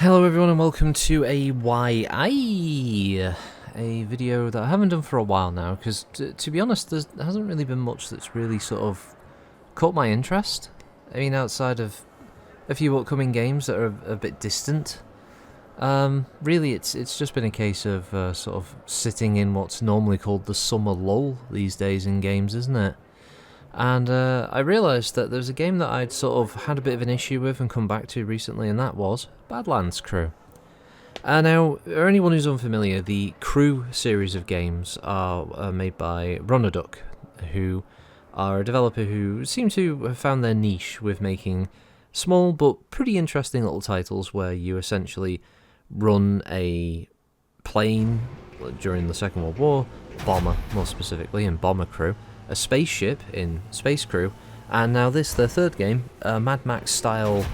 Hello everyone and welcome to a video that I haven't done for a while now, because to be honest there hasn't really been much that's really sort of caught my interest. I mean, outside of a few upcoming games that are a bit distant. Really it's just been a case of sort of sitting in what's normally called the summer lull these days in games, isn't it? And I realised that there's a game that I'd sort of had a bit of an issue with and come back to recently, and that was Badlands Crew. Now, for anyone who's unfamiliar, the Crew series of games are made by Runnerduck, who are a developer who seem to have found their niche with making small but pretty interesting little titles where you essentially run a plane during the Second World War, bomber more specifically, in Bomber Crew, a spaceship in Space Crew, and now this, their third game, a Mad Max style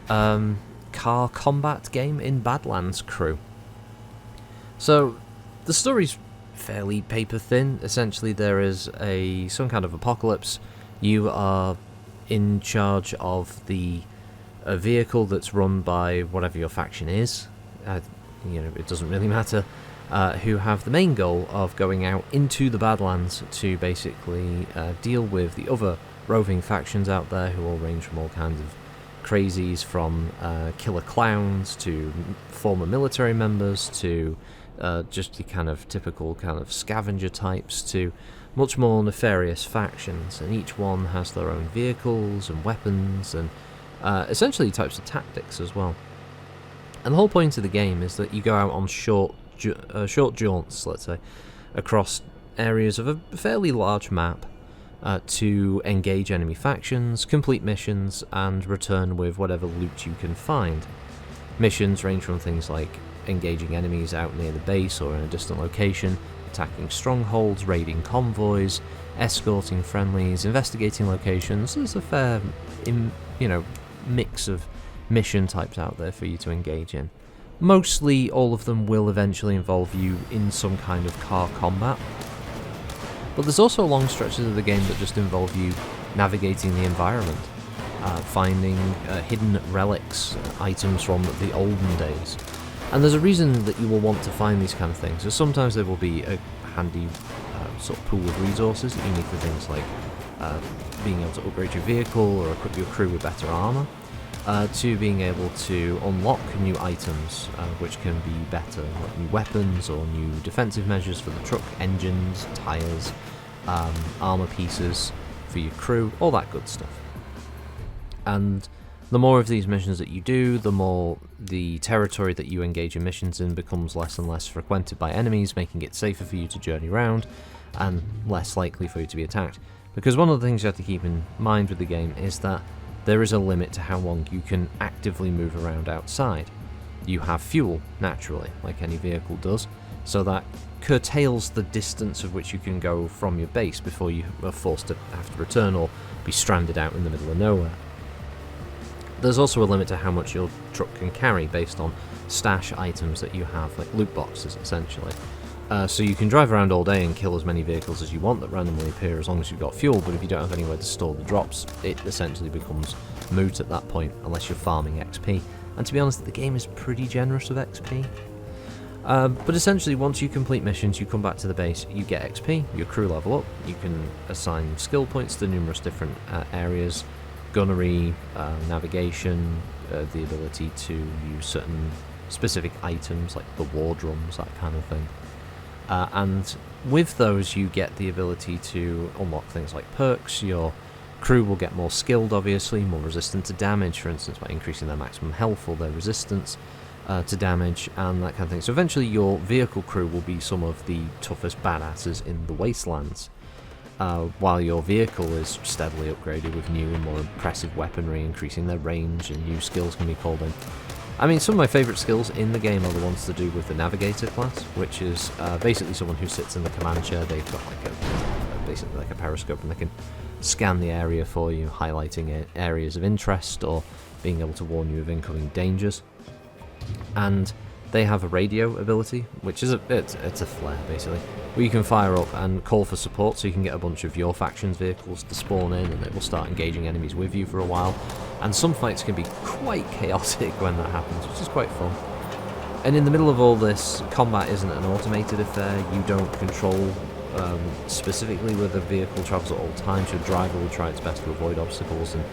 car combat game in Badlands Crew. So the story's fairly paper thin. Essentially there is some kind of apocalypse. You are in charge of the vehicle that's run by whatever your faction is. It doesn't really matter. Who have the main goal of going out into the Badlands to basically deal with the other roving factions out there, who all range from all kinds of crazies, from killer clowns to former military members to just the kind of typical kind of scavenger types to much more nefarious factions, and each one has their own vehicles and weapons and essentially types of tactics as well. And the whole point of the game is that you go out on short jaunts, let's say, across areas of a fairly large map to engage enemy factions, complete missions, and return with whatever loot you can find. Missions range from things like engaging enemies out near the base or in a distant location, attacking strongholds, raiding convoys, escorting friendlies, investigating locations. There's a fair, mix of mission types out there for you to engage in. Mostly all of them will eventually involve you in some kind of car combat, but there's also long stretches of the game that just involve you navigating the environment, finding hidden relics, items from the olden days. And there's a reason that you will want to find these kind of things. So sometimes there will be a handy sort of pool of resources that you need for things like being able to upgrade your vehicle or equip your crew with better armour, to being able to unlock new items, which can be better, like new weapons or new defensive measures for the truck, engines, tyres, armour pieces for your crew, all that good stuff. And the more of these missions that you do, the more the territory that you engage in missions in becomes less and less frequented by enemies, making it safer for you to journey around and less likely for you to be attacked. Because one of the things you have to keep in mind with the game is that there is a limit to how long you can actively move around outside. You have fuel, naturally, like any vehicle does, so that curtails the distance of which you can go from your base before you are forced to have to return or be stranded out in the middle of nowhere. There's also a limit to how much your truck can carry based on stash items that you have, like loot boxes essentially. So you can drive around all day and kill as many vehicles as you want that randomly appear as long as you've got fuel, but if you don't have anywhere to store the drops, it essentially becomes moot at that point, unless you're farming XP. And to be honest, the game is pretty generous with XP. But essentially, once you complete missions, you come back to the base, you get XP, your crew level up, you can assign skill points to numerous different areas, gunnery, navigation, the ability to use certain specific items like the war drums, that kind of thing. And with those you get the ability to unlock things like perks. Your crew will get more skilled, obviously, more resistant to damage, for instance, by increasing their maximum health or their resistance to damage and that kind of thing. So eventually your vehicle crew will be some of the toughest badasses in the wastelands, while your vehicle is steadily upgraded with new and more impressive weaponry, increasing their range, and new skills can be called in. I mean, some of my favourite skills in the game are the ones to do with the Navigator class, which is basically someone who sits in the command chair. They've got basically like a periscope, and they can scan the area for you, highlighting areas of interest or being able to warn you of incoming dangers. And they have a radio ability, which is it's a flare basically, where you can fire up and call for support, so you can get a bunch of your faction's vehicles to spawn in, and it will start engaging enemies with you for a while. and some fights can be quite chaotic when that happens, which is quite fun. And in the middle of all this, combat isn't an automated affair. You don't control specifically where the vehicle travels at all times. Your driver will try its best to avoid obstacles and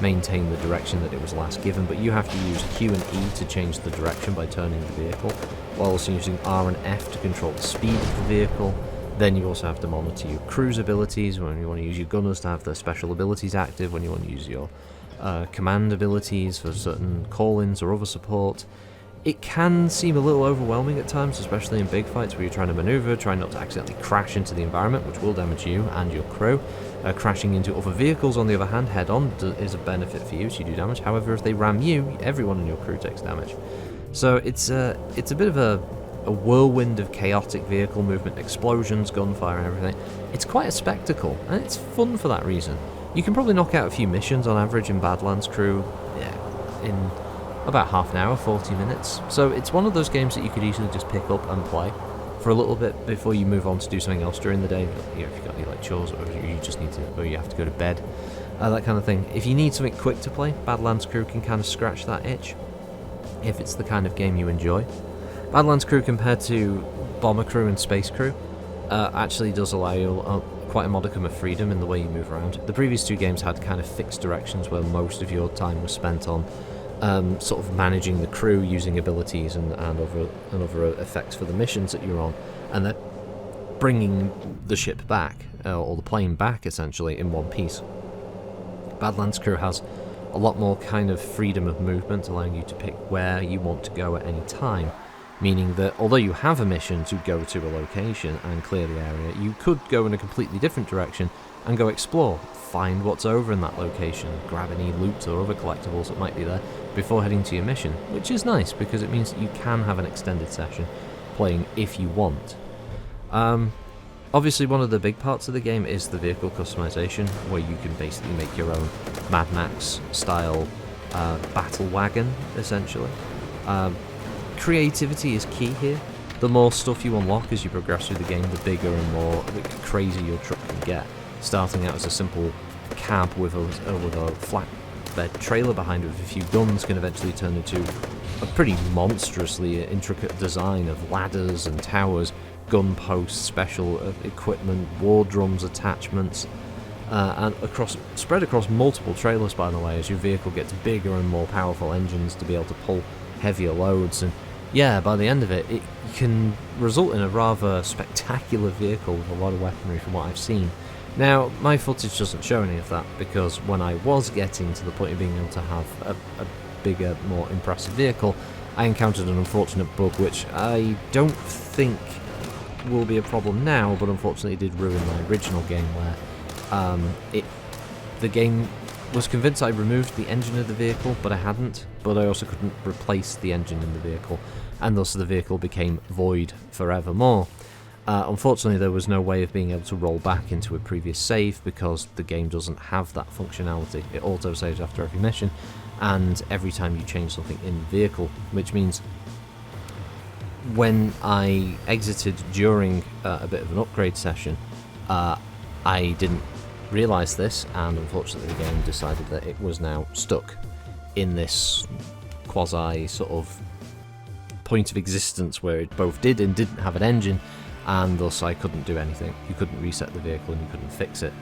maintain the direction that it was last given, but you have to use Q and E to change the direction by turning the vehicle, while also using R and F to control the speed of the vehicle. Then you also have to monitor your crew's abilities, when you want to use your gunners to have their special abilities active, when you want to use your command abilities for certain call-ins or other support. It can seem a little overwhelming at times, especially in big fights where you're trying to maneuver, trying not to accidentally crash into the environment, which will damage you and your crew. Crashing into other vehicles, on the other hand, head-on is a benefit for you, so you do damage. However, if they ram you, everyone in your crew takes damage. So it's a bit of a whirlwind of chaotic vehicle movement, explosions, gunfire and everything. It's quite a spectacle, and it's fun for that reason. You can probably knock out a few missions on average in Badlands Crew in about half an hour, 40 minutes. So it's one of those games that you could easily just pick up and play for a little bit before you move on to do something else during the day. You know, if you've got any like chores, or you just need to, or you have to go to bed, that kind of thing. If you need something quick to play, Badlands Crew can kind of scratch that itch, if it's the kind of game you enjoy. Badlands Crew, compared to Bomber Crew and Space Crew, actually does allow you quite a modicum of freedom in the way you move around. The previous two games had kind of fixed directions where most of your time was spent on sort of managing the crew, using abilities and other effects for the missions that you're on, and then bringing the ship back, or the plane back, essentially, in one piece. Badlands Crew has a lot more kind of freedom of movement, allowing you to pick where you want to go at any time, meaning that although you have a mission to go to a location and clear the area, you could go in a completely different direction and go explore, find what's over in that location, grab any loot or other collectibles that might be there before heading to your mission, which is nice because it means that you can have an extended session playing if you want. Obviously, one of the big parts of the game is the vehicle customization, where you can basically make your own Mad Max style battle wagon, essentially. Creativity is key here. The more stuff you unlock as you progress through the game, the bigger and more crazy your truck can get. Starting out as a simple cab with a flatbed trailer behind it with a few guns can eventually turn into a pretty monstrously intricate design of ladders and towers, gun posts, special equipment, war drums, attachments, and spread across multiple trailers, by the way, as your vehicle gets bigger and more powerful engines to be able to pull heavier loads. And yeah, by the end of it, it can result in a rather spectacular vehicle with a lot of weaponry from what I've seen. Now, my footage doesn't show any of that, because when I was getting to the point of being able to have a bigger, more impressive vehicle, I encountered an unfortunate bug which I don't think will be a problem now, but unfortunately did ruin my original game, where the game was convinced I removed the engine of the vehicle, but I hadn't, but I also couldn't replace the engine in the vehicle, and thus the vehicle became void forevermore. Unfortunately, there was no way of being able to roll back into a previous save, because the game doesn't have that functionality. It auto-saves after every mission, and every time you change something in the vehicle, which means when I exited during a bit of an upgrade session, I didn't realise this, and unfortunately the game decided that it was now stuck in this quasi sort of point of existence where it both did and didn't have an engine, and thus I couldn't do anything. You couldn't reset the vehicle and you couldn't fix it.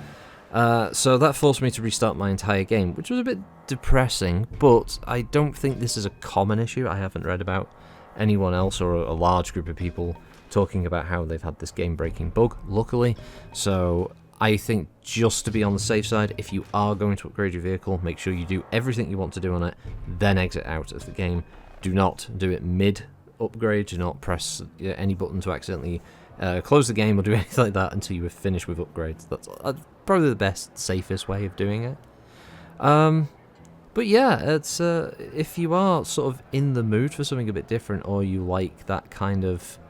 So that forced me to restart my entire game, which was a bit depressing, but I don't think this is a common issue. I haven't read about anyone else or a large group of people talking about how they've had this game-breaking bug, luckily. So I think, just to be on the safe side, if you are going to upgrade your vehicle, make sure you do everything you want to do on it, then exit out of the game. Do not do it mid-upgrade. Do not press any button to accidentally close the game or do anything like that until you are finished with upgrades. That's probably the best, safest way of doing it. But yeah, it's if you are sort of in the mood for something a bit different, or you like that kind of...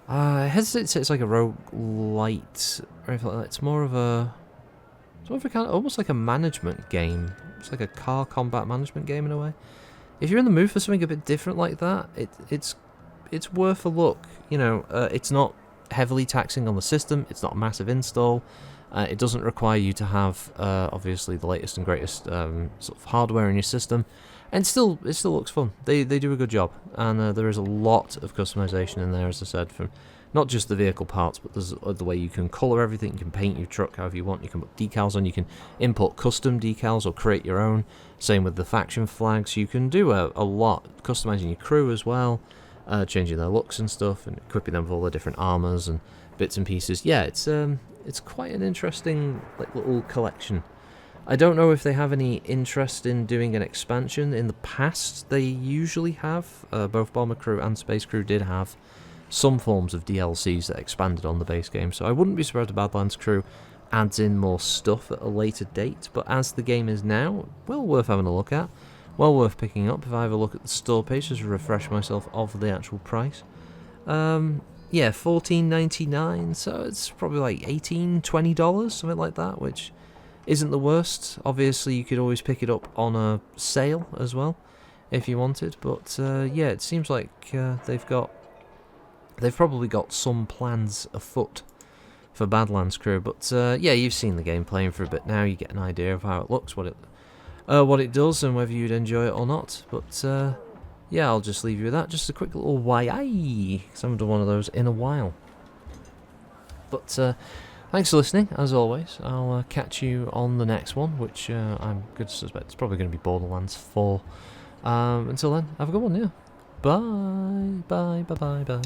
I hesitate to say it's like a roguelite, or anything like that. It's more of a kind of, almost like a management game. It's like a car combat management game in a way. If you're in the mood for something a bit different like that, it's worth a look. You know, it's not heavily taxing on the system. It's not a massive install. It doesn't require you to have, obviously, the latest and greatest sort of hardware in your system, and it still looks fun. They do a good job, and there is a lot of customization in there, as I said, from not just the vehicle parts, but there's the way you can colour everything. You can paint your truck however you want. You can put decals on. You can import custom decals or create your own. Same with the faction flags. You can do a lot, customizing your crew as well, changing their looks and stuff, and equipping them with all the different armours and bits and pieces. Yeah, it's quite an interesting little collection. I don't know if they have any interest in doing an expansion. In the past, they usually have. Both Bomber Crew and Space Crew did have some forms of DLCs that expanded on the base game, so I wouldn't be surprised if Badlands Crew adds in more stuff at a later date, but as the game is now, well worth having a look at, well worth picking up. If I have a look at the store page, just to refresh myself of the actual price. Yeah, $14.99, so it's probably like $18, $20, something like that, which isn't the worst. Obviously, you could always pick it up on a sale as well, if you wanted, but yeah, it seems like they've probably got some plans afoot for Badlands Crew, but yeah, you've seen the game playing for a bit now, you get an idea of how it looks, what it does, and whether you'd enjoy it or not, but yeah, I'll just leave you with that. Just a quick little why, because I haven't done one of those in a while. But thanks for listening, as always. I'll catch you on the next one, which I'm good to suspect it's probably going to be Borderlands 4. Until then, have a good one, yeah. Bye, bye, bye, bye, bye.